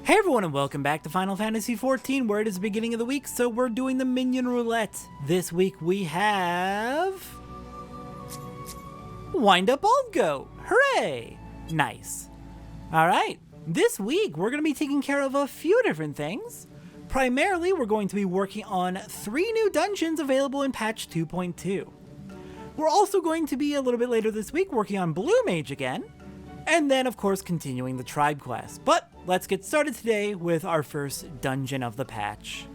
Hey everyone and welcome back to Final Fantasy XIV, where it is the beginning of the week, so we're doing the Minion Roulette. This week we have... Wind Up Old Goat! Hooray! Nice. Alright, this week we're going to be taking care of a few different things. Primarily, we're going to be working on 3 new dungeons available in patch 2.2. We're also going to be, a little bit later this week, working on Blue Mage again. And then, of course, continuing the tribe quest. But let's get started today with our first dungeon of the patch.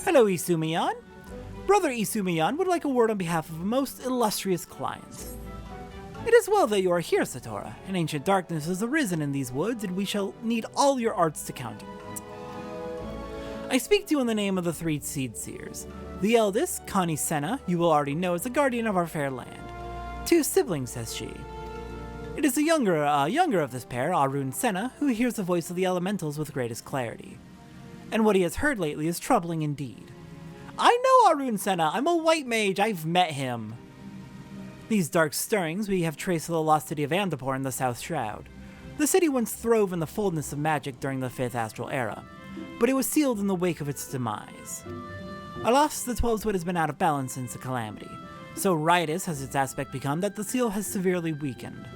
Hello, Isumiyan. Brother Isumiyan would like a word on behalf of a most illustrious client. It is well that you are here, Satora. An ancient darkness has arisen in these woods, and we shall need all your arts to counter it. I speak to you in the name of the 3 Seed Seers. The eldest, Connie Senna, you will already know, is the guardian of our fair land. 2 siblings, says she. It is the younger of this pair, Arun Senna, who hears the voice of the elementals with greatest clarity. And what he has heard lately is troubling indeed. I know Arun Senna, I'm a white mage, I've met him. These dark stirrings we have traced to the lost city of Amdapor in the South Shroud. The city once throve in the fullness of magic during the 5th Astral Era, but it was sealed in the wake of its demise. Alas, the Twelveswood has been out of balance since the calamity, so riotous has its aspect become that the seal has severely weakened.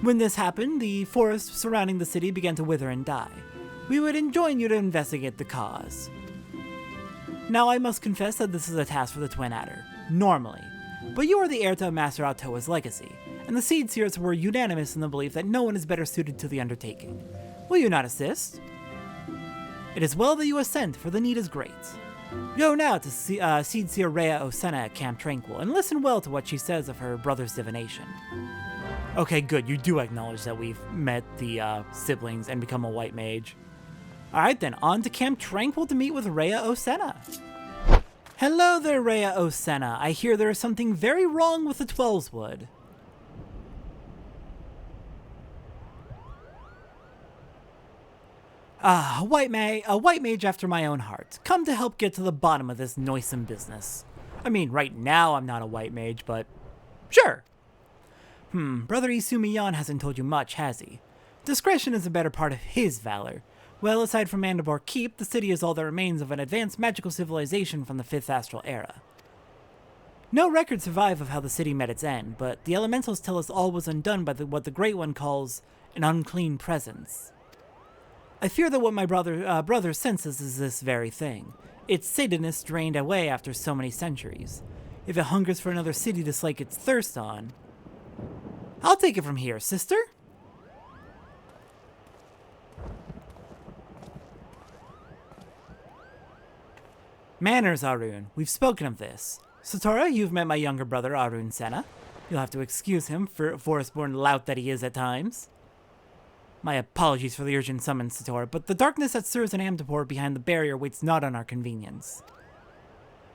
When this happened, the forests surrounding the city began to wither and die. We would enjoin you to investigate the cause. Now I must confess that this is a task for the Twin Adder, normally, but you are the heir to Master Autoa's legacy, and the Seed Seers were unanimous in the belief that no one is better suited to the undertaking. Will you not assist? It is well that you assent, for the need is great. Go now to Seed Seer Rhea Osena at Camp Tranquil, and listen well to what she says of her brother's divination. Okay, good. You do acknowledge that we've met the siblings and become a white mage. Alright then, on to Camp Tranquil to meet with Rhea Osena. Hello there, Rhea Osena. I hear there is something very wrong with the Twelveswood. A white mage after my own heart. Come to help get to the bottom of this noisome business. I mean, right now I'm not a white mage, but sure. Brother Isumiyan hasn't told you much, has he? Discretion is a better part of his valor. Well, aside from Amdapor Keep, the city is all that remains of an advanced magical civilization from the 5th Astral Era. No records survive of how the city met its end, but the elementals tell us all was undone by what the Great One calls an unclean presence. I fear that what my brother senses is this very thing. Its Satanists drained away after so many centuries. If it hungers for another city to slake its thirst on... I'll take it from here, sister. Manners, Arun. We've spoken of this. Satora, you've met my younger brother, Arun Senna. You'll have to excuse him, for forest-born lout that he is at times. My apologies for the urgent summons, Satora, but the darkness that stirs in Amdapor behind the barrier waits not on our convenience.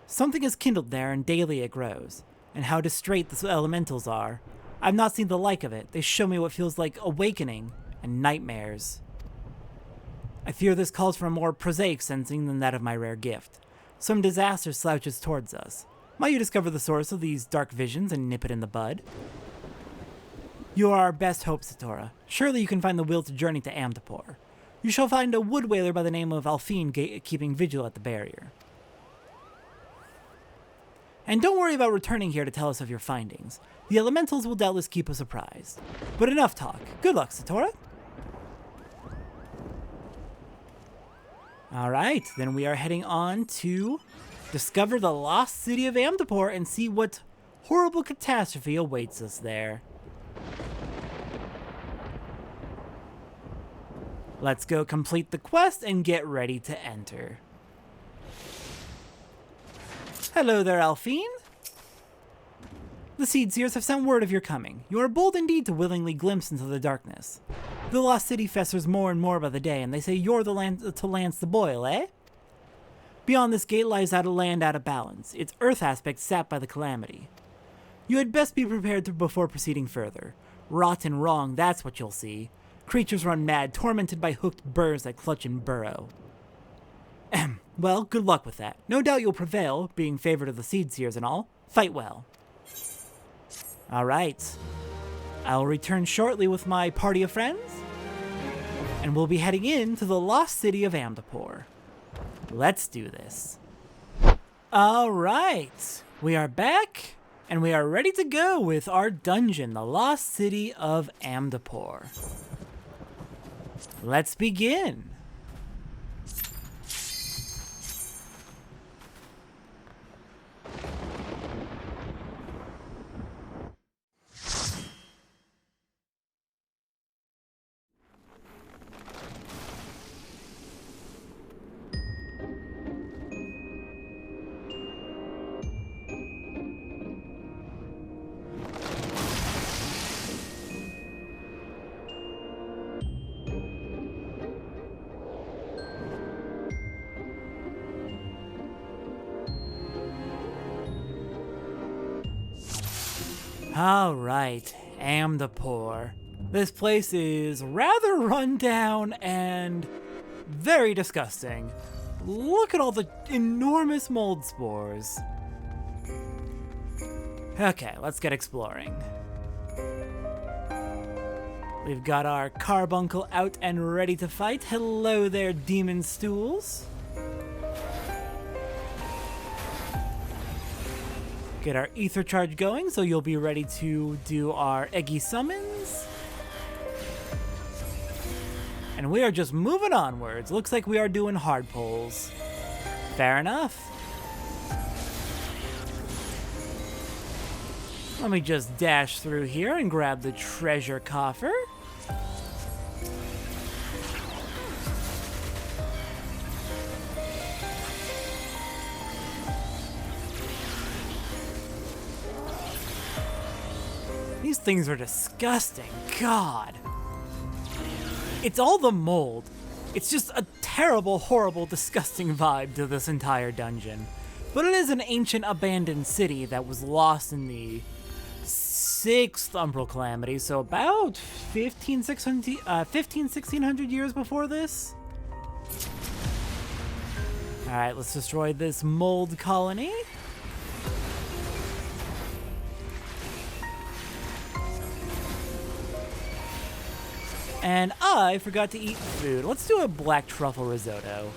Something is kindled there, and daily it grows. And how distrait the elementals are. I've not seen the like of it. They show me what feels like awakening and nightmares. I fear this calls for a more prosaic sensing than that of my rare gift. Some disaster slouches towards us. Might you discover the source of these dark visions and nip it in the bud? You are our best hope, Satora. Surely you can find the will to journey to Amdapor. You shall find a wood whaler by the name of Alphine keeping vigil at the barrier. And don't worry about returning here to tell us of your findings. The elementals will doubtless keep us apprised. But enough talk. Good luck, Satora. Alright, then we are heading on to discover the lost city of Amdapor and see what horrible catastrophe awaits us there. Let's go complete the quest and get ready to enter. Hello there, Alphine. The Seed Seers have sent word of your coming. You are bold indeed to willingly glimpse into the darkness. The lost city festers more and more by the day, and they say you're the to lance the boil, eh? Beyond this gate lies out a land out of balance, its earth aspect sapped by the calamity. You had best be prepared before proceeding further. Rot and wrong, that's what you'll see. Creatures run mad, tormented by hooked burrs that clutch and burrow. Well, good luck with that. No doubt you'll prevail, being favored of the Seed Seers and all. Fight well. Alright. I'll return shortly with my party of friends. and we'll be heading into the lost city of Amdapor. Let's do this. All right, we are back, and we are ready to go with our dungeon, the lost city of Amdapor. Let's begin. Alright, Amdapor. This place is rather run down and very disgusting. Look at all the enormous mold spores. Okay, let's get exploring. We've got our carbuncle out and ready to fight. Hello there, demon stools. Get our ether charge going so you'll be ready to do our eggy summons. And we are just moving onwards. Looks like we are doing hard pulls. Fair enough. Let me just dash through here and grab the treasure coffer. These things are disgusting. God. It's all the mold. It's just a terrible, horrible, disgusting vibe to this entire dungeon. But it is an ancient abandoned city that was lost in the 6th Umbral Calamity, so about 1600 years before this. Alright, let's destroy this mold colony. And I forgot to eat food. Let's do a black truffle risotto.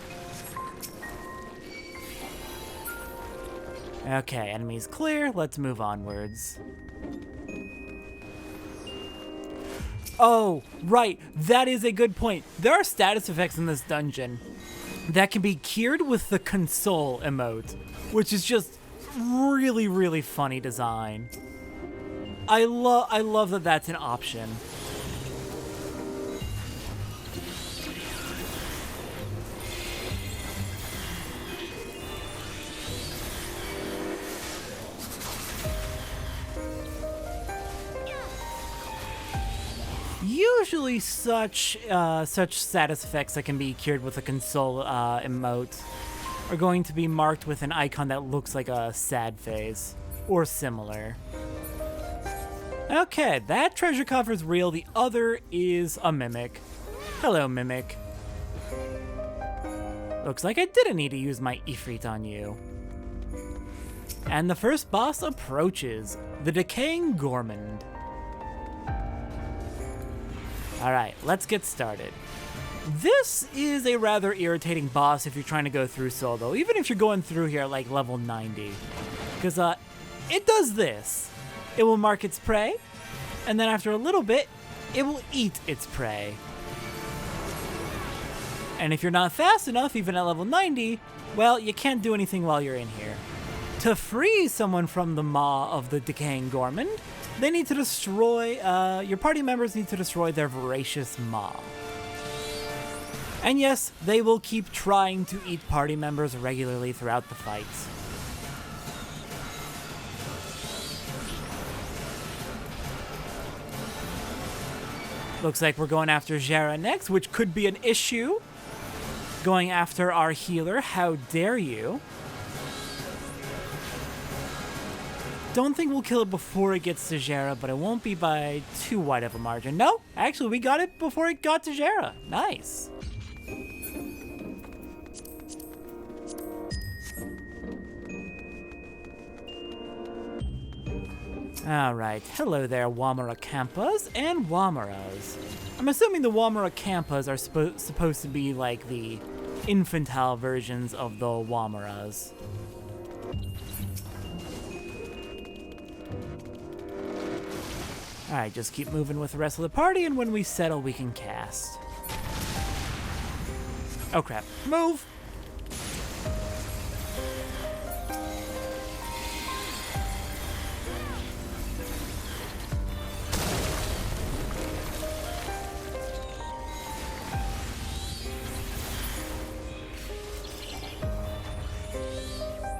Okay, enemies clear. Let's move onwards. Oh, right. That is a good point. There are status effects in this dungeon that can be cured with the console emote, which is just really, really funny design. I love that that's an option. Usually such status effects that can be cured with a console emote are going to be marked with an icon that looks like a sad face, or similar. Okay, that treasure coffer is real, the other is a mimic. Hello, mimic. Looks like I didn't need to use my Ifrit on you. And the first boss approaches, the Decaying Gourmand. Alright, let's get started. This is a rather irritating boss if you're trying to go through solo, even if you're going through here at like level 90. Because it does this. It will mark its prey, and then after a little bit, it will eat its prey. And if you're not fast enough, even at level 90, well, you can't do anything while you're in here. To free someone from the maw of the Decaying Gourmand, they need to destroy, your party members need to destroy their voracious maw. And yes, they will keep trying to eat party members regularly throughout the fights. Looks like we're going after Jera next, which could be an issue. Going after our healer, how dare you? Don't think we'll kill it before it gets to Jera, but it won't be by too wide of a margin. No, actually, we got it before it got to Jera. Nice. Alright, hello there, Wamara Kampas and Wamaras. I'm assuming the Wamara Kampas are supposed to be like the infantile versions of the Wamaras. Alright, just keep moving with the rest of the party, and when we settle, we can cast. Oh crap, move!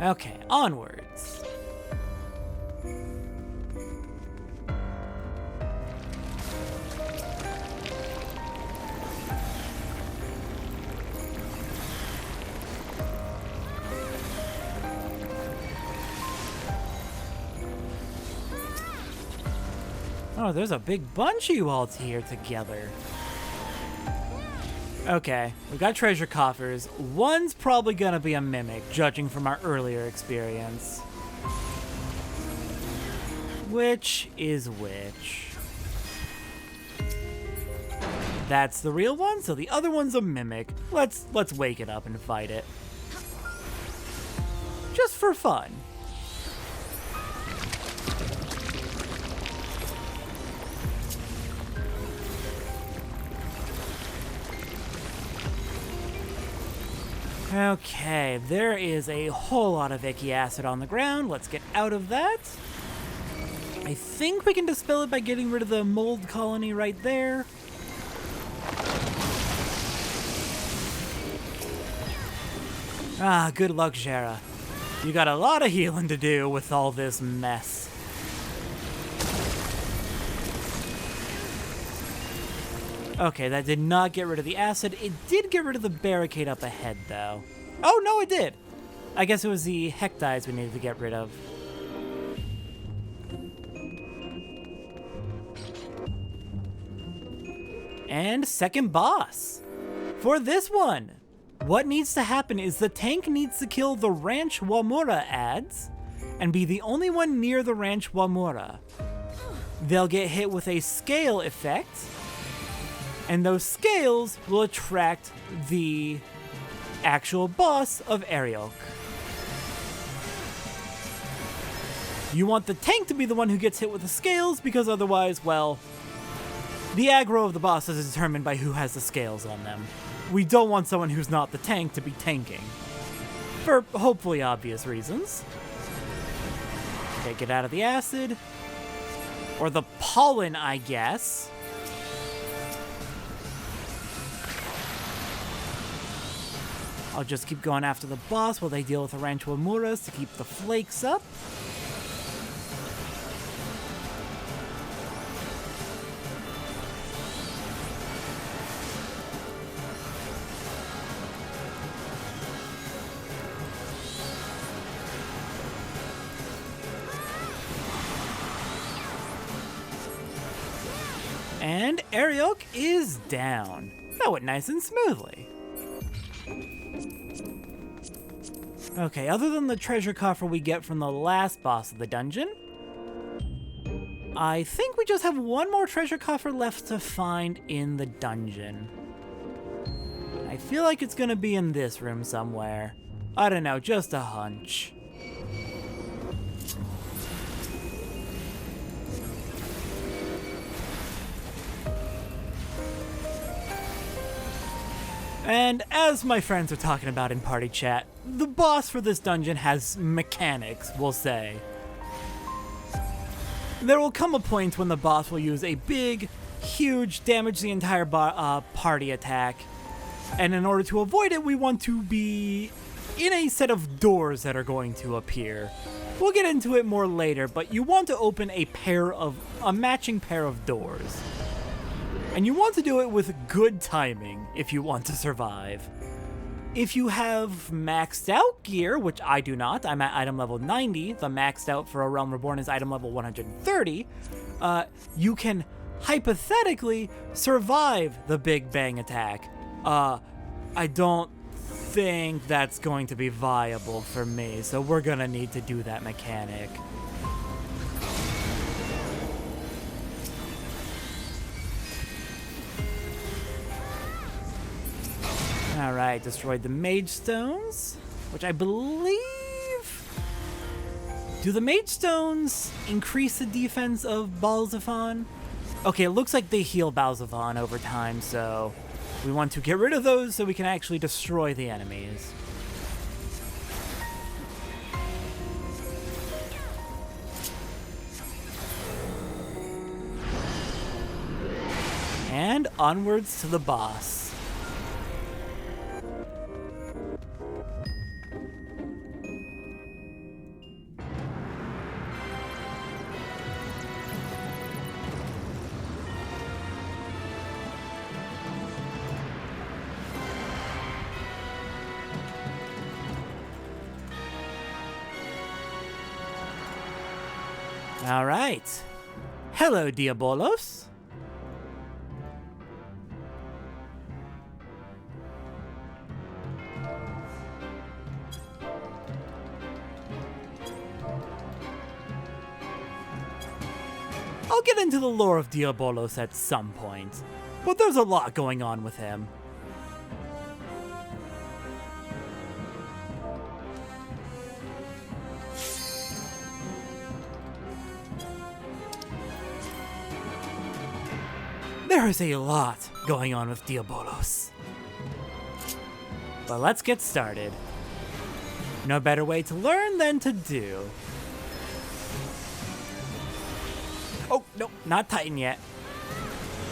Okay, onwards. Oh, there's a big bunch of you all here together. Okay, we got treasure coffers. One's probably gonna be a mimic, judging from our earlier experience. Which is which? That's the real one, so the other one's a mimic. Let's wake it up and fight it. Just for fun. Okay, there is a whole lot of icky acid on the ground. Let's get out of that. I think we can dispel it by getting rid of the mold colony right there. Ah, good luck, Jera. You got a lot of healing to do with all this mess. Okay, that did not get rid of the acid. It did get rid of the barricade up ahead, though. Oh, no, it did! I guess it was the hectides we needed to get rid of. And second boss. For this one, what needs to happen is the tank needs to kill the Ranch Wamura ads and be the only one near the Ranch Wamura. They'll get hit with a scale effect, and those scales will attract the actual boss of Ariok. You want the tank to be the one who gets hit with the scales, because otherwise, well, the aggro of the boss is determined by who has the scales on them. We don't want someone who's not the tank to be tanking. For hopefully obvious reasons. Okay, get out of the acid. Or the pollen, I guess. I'll just keep going after the boss while they deal with the Ranch Wamuras to keep the flakes up. And Ariok is down. That went nice and smoothly. Okay, other than the treasure coffer we get from the last boss of the dungeon, I think we just have one more treasure coffer left to find in the dungeon. I feel like it's gonna be in this room somewhere. I don't know, just a hunch. And as my friends are talking about in party chat, the boss for this dungeon has mechanics, we'll say. There will come a point when the boss will use a big, huge, damage the entire party attack. And in order to avoid it, we want to be in a set of doors that are going to appear. We'll get into it more later, but you want to open a matching pair of doors. And you want to do it with good timing if you want to survive. If you have maxed out gear, which I do not, I'm at item level 90, the maxed out for A Realm Reborn is item level 130, you can hypothetically survive the Big Bang attack. I don't think that's going to be viable for me, so we're gonna need to do that mechanic. Alright, destroyed the mage stones, which I believe... Do the mage stones increase the defense of Balzaphon? Okay, it looks like they heal Balzaphon over time, so we want to get rid of those so we can actually destroy the enemies. And onwards to the boss. All right. Hello, Diabolos. I'll get into the lore of Diabolos at some point, but there's a lot going on with him. There is a lot going on with Diabolos. But let's get started. No better way to learn than to do. Oh, no, not Titan yet.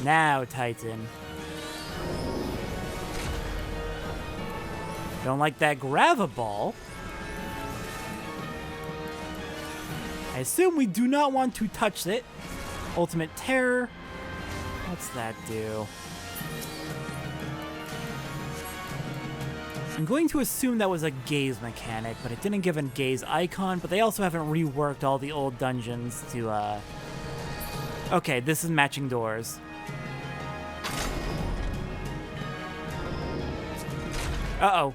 Now Titan. Don't like that Gravaball. I assume we do not want to touch it. Ultimate Terror. What's that do? I'm going to assume that was a gaze mechanic, but it didn't give a gaze icon, but they also haven't reworked all the old dungeons to, Okay, this is matching doors. Uh-oh.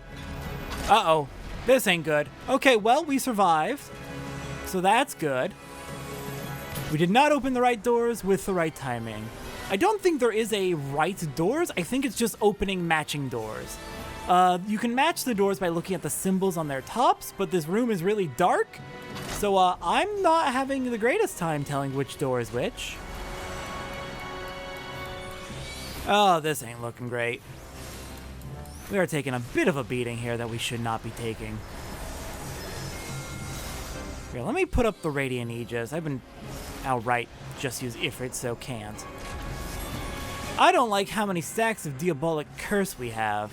Uh-oh. This ain't good. Okay, well, we survived. So that's good. We did not open the right doors with the right timing. I don't think there is a right doors. I think it's just opening matching doors. You can match the doors by looking at the symbols on their tops, but this room is really dark. So I'm not having the greatest time telling which door is which. Oh, this ain't looking great. We are taking a bit of a beating here that we should not be taking. Here, let me put up the Radiant Aegis. I've been outright just use Ifrit, so can't. I don't like how many stacks of Diabolic Curse we have.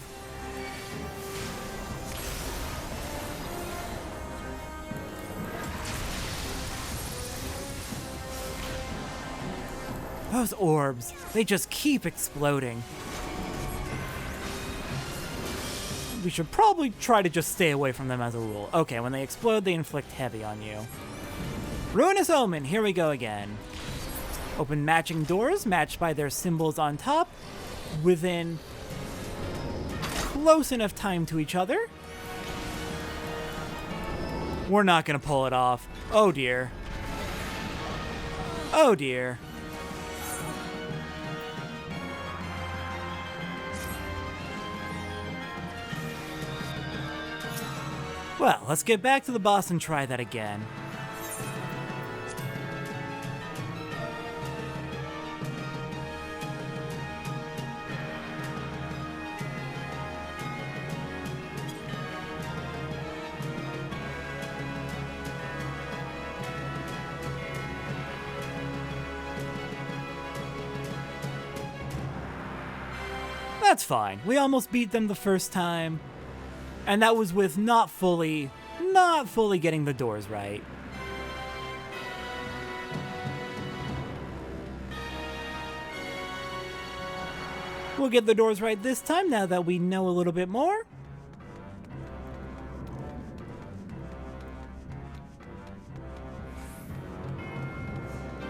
Those orbs, they just keep exploding. We should probably try to just stay away from them as a rule. Okay, when they explode, they inflict heavy on you. Ruinous Omen, here we go again. Open matching doors, matched by their symbols on top, within close enough time to each other. We're not gonna pull it off. Oh dear. Oh dear. Well, let's get back to the boss and try that again. That's fine. We almost beat them the first time. And that was with not fully getting the doors right. We'll get the doors right this time now that we know a little bit more.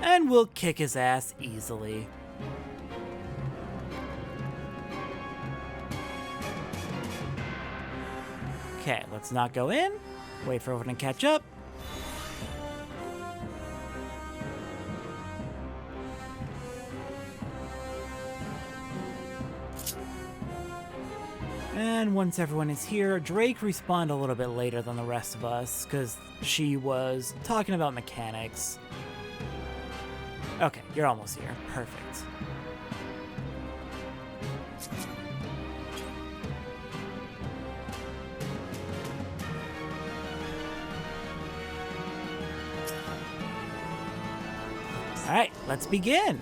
And we'll kick his ass easily. Okay, let's not go in. Wait for everyone to catch up. And once everyone is here, Drake respawned a little bit later than the rest of us, because she was talking about mechanics. Okay, you're almost here. Perfect. Alright, let's begin!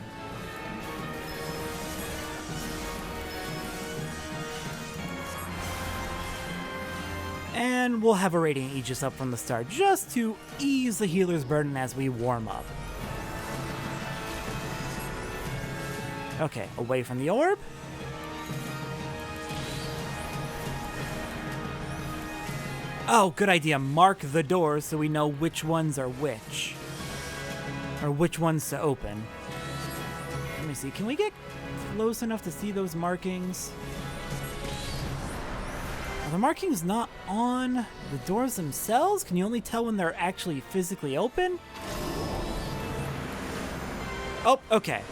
And we'll have a Radiant Aegis up from the start, just to ease the healer's burden as we warm up. Okay, away from the orb. Oh, good idea. Mark the doors so we know which ones are which. Or which ones to open. Let me see, can we get close enough to see those markings? Are the markings not on the doors themselves? Can you only tell when they're actually physically open? Oh, okay.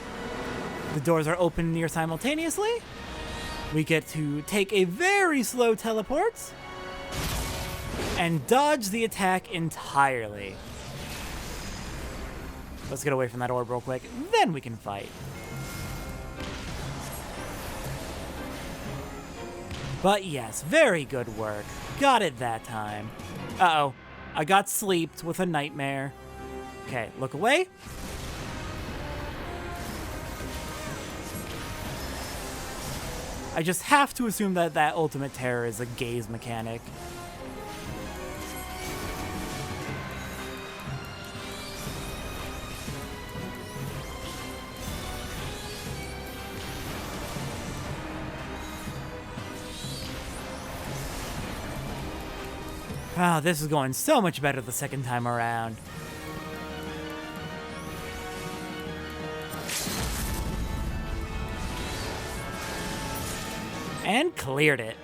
The doors are open near simultaneously. We get to take a very slow teleport and dodge the attack entirely. Let's get away from that orb real quick, then we can fight. But yes, very good work. Got it that time. Uh-oh, I got sleeped with a nightmare. Okay, look away. I just have to assume that that ultimate terror is a gaze mechanic. Wow, this is going so much better the second time around. And cleared it.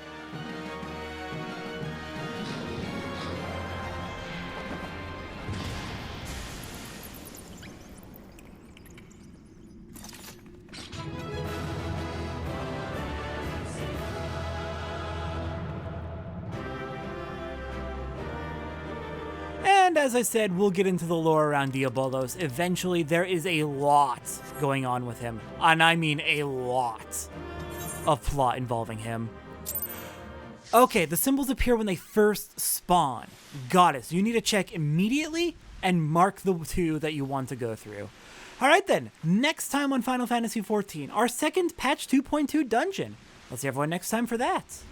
And as I said, we'll get into the lore around Diabolos. Eventually, there is a lot going on with him. And I mean a lot of plot involving him. Okay, the symbols appear when they first spawn. Got it. So you need to check immediately and mark the two that you want to go through. Alright then, next time on Final Fantasy XIV, our second patch 2.2 dungeon. I'll see everyone next time for that.